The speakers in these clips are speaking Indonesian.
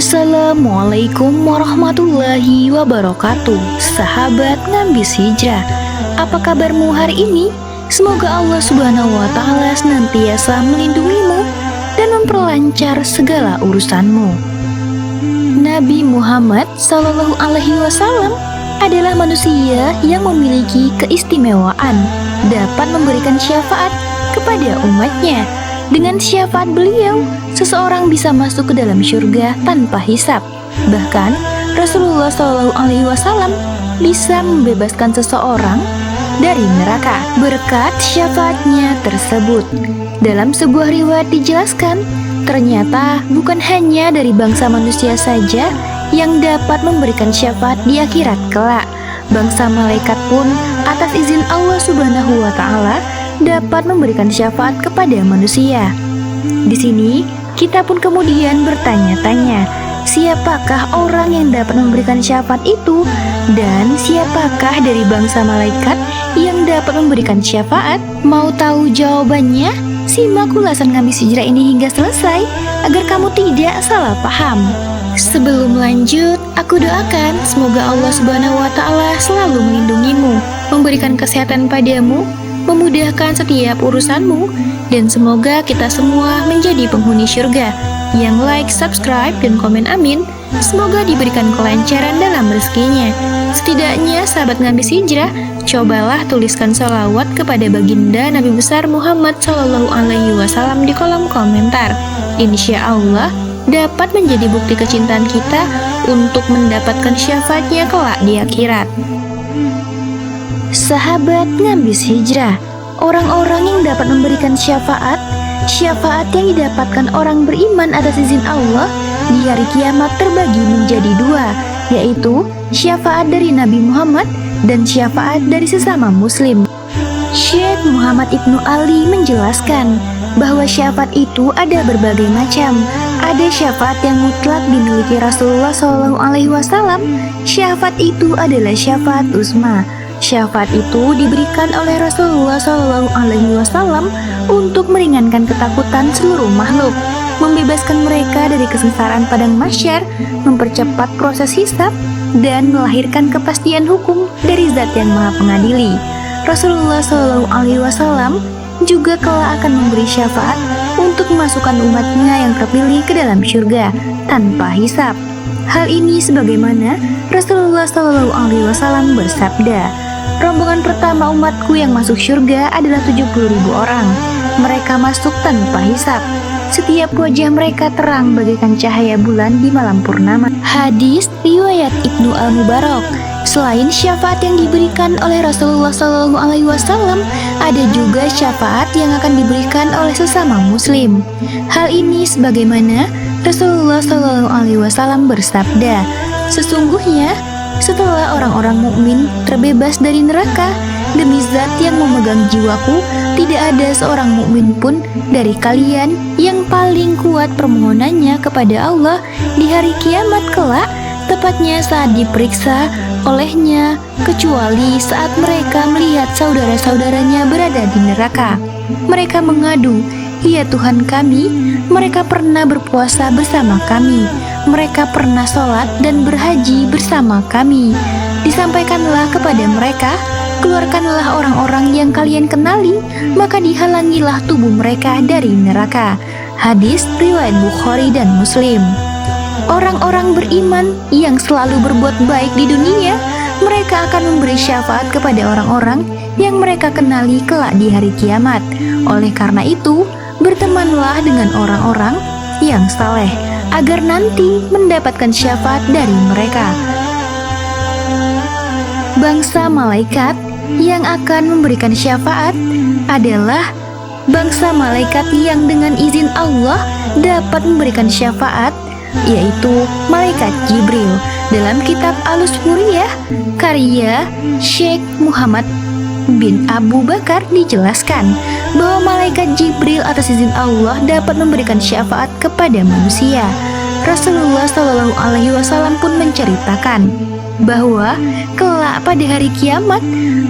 Assalamualaikum warahmatullahi wabarakatuh. Sahabat Ngambis Hijrah, apa kabarmu hari ini? Semoga Allah Subhanahu wa Ta'ala senantiasa melindungimu dan memperlancar segala urusanmu. Nabi Muhammad SAW adalah manusia yang memiliki keistimewaan, dapat memberikan syafaat kepada umatnya. Dengan syafaat beliau, seseorang bisa masuk ke dalam surga tanpa hisab. Bahkan Rasulullah SAW bisa membebaskan seseorang dari neraka berkat syafaatnya tersebut. Dalam sebuah riwayat dijelaskan, ternyata bukan hanya dari bangsa manusia saja yang dapat memberikan syafaat di akhirat kelak. Bangsa malaikat pun atas izin Allah Subhanahu wa Ta'ala dapat memberikan syafaat kepada manusia. Di sini kita pun kemudian bertanya-tanya, siapakah orang yang dapat memberikan syafaat itu? Dan siapakah dari bangsa malaikat yang dapat memberikan syafaat? Mau tahu jawabannya? Simak ulasan Ngambis Hijrah ini hingga selesai agar kamu tidak salah paham. Sebelum lanjut, aku doakan semoga Allah Subhanahu wa Ta'ala selalu melindungimu, memberikan kesehatan padamu, memudahkan setiap urusanmu, dan semoga kita semua menjadi penghuni surga. Yang like, subscribe, dan komen amin, semoga diberikan kelancaran dalam rezekinya. Setidaknya sahabat Ngambis Hijrah, cobalah tuliskan sholawat kepada baginda Nabi besar Muhammad SAW di kolom komentar. Insya Allah dapat menjadi bukti kecintaan kita untuk mendapatkan syafaatnya kelak di akhirat. Sahabat Ngambis Hijrah, orang-orang yang dapat memberikan syafaat yang didapatkan orang beriman atas izin Allah di hari kiamat terbagi menjadi dua, yaitu syafaat dari Nabi Muhammad dan syafaat dari sesama muslim. Syekh Muhammad Ibnu Ali menjelaskan bahwa syafaat itu ada berbagai macam. Ada syafaat yang mutlak dimiliki Rasulullah SAW. Syafaat itu adalah syafaat uzma. Syafaat itu diberikan oleh Rasulullah SAW untuk meringankan ketakutan seluruh makhluk, membebaskan mereka dari kesengsaraan padang mahsyar, mempercepat proses hisab, dan melahirkan kepastian hukum dari Zat yang Maha Pengadili. Rasulullah SAW juga kelak akan memberi syafaat untuk memasukkan umatnya yang terpilih ke dalam surga tanpa hisab. Hal ini sebagaimana Rasulullah SAW bersabda, rombongan pertama umatku yang masuk surga adalah 70.000 orang. Mereka masuk tanpa hisab. Setiap wajah mereka terang bagaikan cahaya bulan di malam purnama. Hadis riwayat Ibnu Al-Mubarak. Selain syafaat yang diberikan oleh Rasulullah SAW, ada juga syafaat yang akan diberikan oleh sesama muslim. Hal ini sebagaimana Rasulullah SAW bersabda, sesungguhnya setelah orang-orang mukmin terbebas dari neraka, demi Zat yang memegang jiwaku, tidak ada seorang mukmin pun dari kalian yang paling kuat permohonannya kepada Allah di hari kiamat kelak, tepatnya saat diperiksa olehnya, kecuali saat mereka melihat saudara-saudaranya berada di neraka. Mereka mengadu, "Ya Tuhan kami, mereka pernah berpuasa bersama kami, mereka pernah sholat dan berhaji bersama kami." Disampaikanlah kepada mereka, "Keluarkanlah orang-orang yang kalian kenali, maka dihalangilah tubuh mereka dari neraka." Hadis riwayat Bukhari dan Muslim. Orang-orang beriman yang selalu berbuat baik di dunia, mereka akan memberi syafaat kepada orang-orang yang mereka kenali kelak di hari kiamat. Oleh karena itu, bertemanlah dengan orang-orang yang saleh agar nanti mendapatkan syafaat dari mereka. Bangsa malaikat yang akan memberikan syafaat adalah bangsa malaikat yang dengan izin Allah dapat memberikan syafaat, yaitu malaikat Jibril. Dalam kitab Al-Usburiyah karya Syekh Muhammad bin Abu Bakar dijelaskan bahwa malaikat Jibril atas izin Allah dapat memberikan syafaat kepada manusia. Rasulullah SAW pun menceritakan bahwa kelak pada hari kiamat,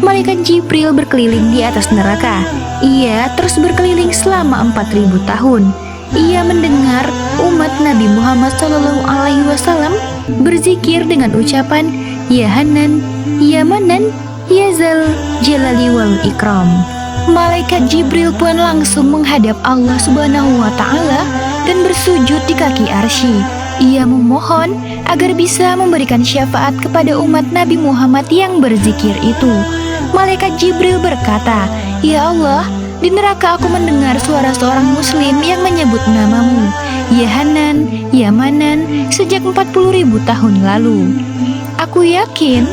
malaikat Jibril berkeliling di atas neraka. Ia terus berkeliling selama 4.000 tahun. ia mendengar umat Nabi Muhammad SAW berzikir dengan ucapan Ya Hanan, Ya Manan, Ya Zal Jalali wal Ikram. Malaikat Jibril pun langsung menghadap Allah Subhanahu wa Ta'ala dan bersujud di kaki arsy. Ia memohon agar bisa memberikan syafaat kepada umat Nabi Muhammad yang berzikir itu. Malaikat Jibril berkata, Ya Allah, di neraka aku mendengar suara seorang muslim yang menyebut namamu, Ya Hanan, Ya Manan, sejak 40.000 tahun lalu. Aku yakin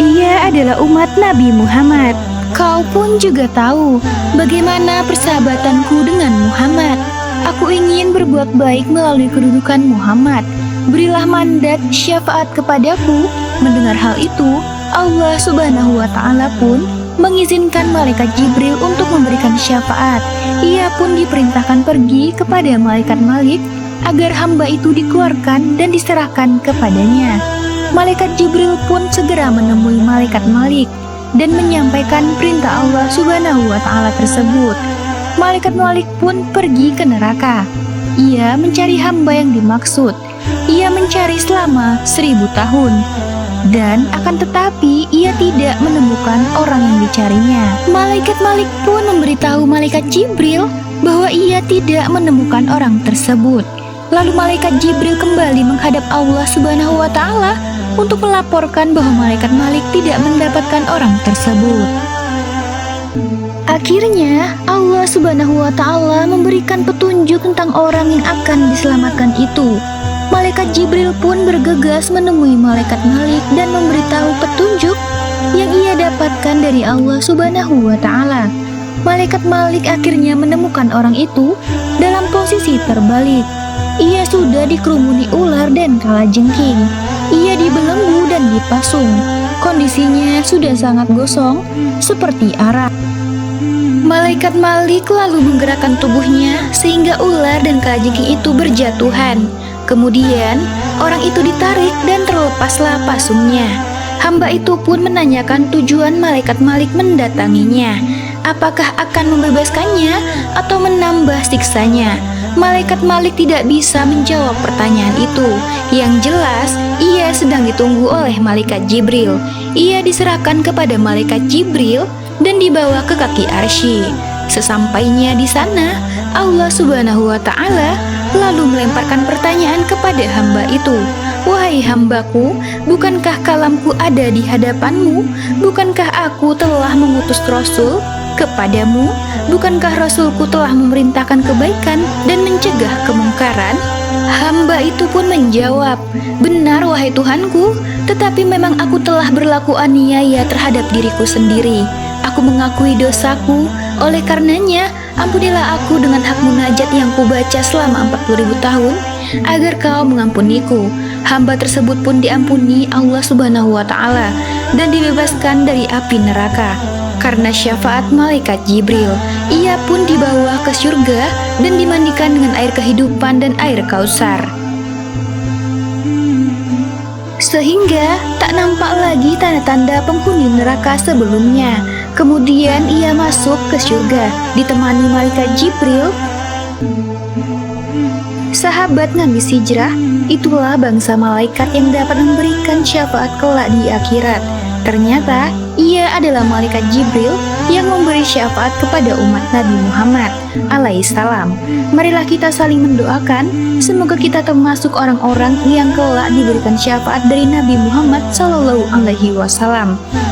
ia adalah umat Nabi Muhammad. Kau pun juga tahu bagaimana persahabatanku dengan Muhammad. Aku ingin berbuat baik melalui kedudukan Muhammad. Berilah mandat syafaat kepadaku. Mendengar hal itu, Allah Subhanahu wa Ta'ala pun mengizinkan malaikat Jibril untuk memberikan syafaat. Ia pun diperintahkan pergi kepada malaikat Malik agar hamba itu dikeluarkan dan diserahkan kepadanya. Malaikat Jibril pun segera menemui malaikat Malik dan menyampaikan perintah Allah Subhanahu wa Ta'ala tersebut. Malaikat Malik pun pergi ke neraka. Ia mencari hamba yang dimaksud. Ia mencari selama 1000 tahun. Dan akan tetapi ia tidak menemukan orang yang dicarinya. Malaikat Malik pun memberitahu malaikat Jibril bahwa ia tidak menemukan orang tersebut. Lalu malaikat Jibril kembali menghadap Allah Subhanahu wa Ta'ala untuk melaporkan bahwa malaikat Malik tidak mendapatkan orang tersebut. Akhirnya Allah Subhanahu wa Ta'ala memberikan petunjuk tentang orang yang akan diselamatkan itu. Malaikat Jibril pun bergegas menemui malaikat Malik dan memberitahu petunjuk yang ia dapatkan dari Allah Subhanahu wa Ta'ala. Malaikat Malik akhirnya menemukan orang itu dalam posisi terbalik. Ia sudah dikerumuni ular dan kalajengking. Ia dibelenggu dan dipasung. Kondisinya sudah sangat gosong seperti arah. Malaikat Malik lalu menggerakkan tubuhnya sehingga ular dan kalajengking itu berjatuhan. Kemudian orang itu ditarik dan terlepaslah pasungnya. Hamba itu pun menanyakan tujuan malaikat Malik mendatanginya. Apakah akan membebaskannya atau menambah siksanya? Malaikat Malik tidak bisa menjawab pertanyaan itu. Yang jelas, ia sedang ditunggu oleh malaikat Jibril. Ia diserahkan kepada malaikat Jibril dan dibawa ke kaki arsy. Sesampainya di sana, Allah Subhanahu wa Ta'ala lalu melemparkan pertanyaan kepada hamba itu. Wahai hambaku, bukankah kalamku ada di hadapanmu? Bukankah aku telah mengutus Rasul kepadamu? Bukankah Rasulku telah memerintahkan kebaikan dan mencegah kemungkaran? Hamba itu pun menjawab, benar wahai Tuhanku, tetapi memang aku telah berlaku aniaya terhadap diriku sendiri. Aku mengakui dosaku, oleh karenanya ampunilah aku dengan hak munajat yang kubaca selama 40.000 tahun, agar kau mengampuniku. Hamba tersebut pun diampuni Allah Subhanahu wa Ta'ala dan dibebaskan dari api neraka. Karena syafaat malaikat Jibril, ia pun dibawa ke surga dan dimandikan dengan air kehidupan dan air Kausar. Sehingga tak nampak lagi tanda-tanda penghuni neraka sebelumnya. Kemudian ia masuk ke surga, ditemani malaikat Jibril. Sahabat Nangis Hijrah, itulah bangsa malaikat yang dapat memberikan syafaat kelak di akhirat. Ternyata ia adalah malaikat Jibril yang memberi syafaat kepada umat Nabi Muhammad alaihissalam. Marilah kita saling mendoakan, semoga kita termasuk orang-orang yang kelak diberikan syafaat dari Nabi Muhammad SAW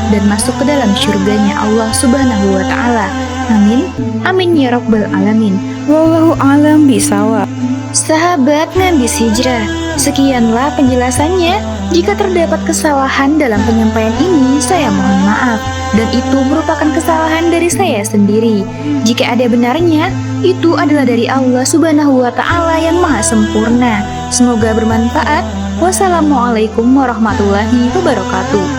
dan masuk ke dalam surganya Allah Subhanahu wa Ta'ala. Amin. Amin ya rabbal alamin. Wallahu a'lam bishawab. Sahabat Nangis Hijrah, sekianlah penjelasannya. Jika terdapat kesalahan dalam penyampaian ini, saya mohon maaf, dan itu merupakan kesalahan dari saya sendiri. Jika ada benarnya, itu adalah dari Allah Subhanahu wa Ta'ala yang maha sempurna. Semoga bermanfaat. Wassalamualaikum warahmatullahi wabarakatuh.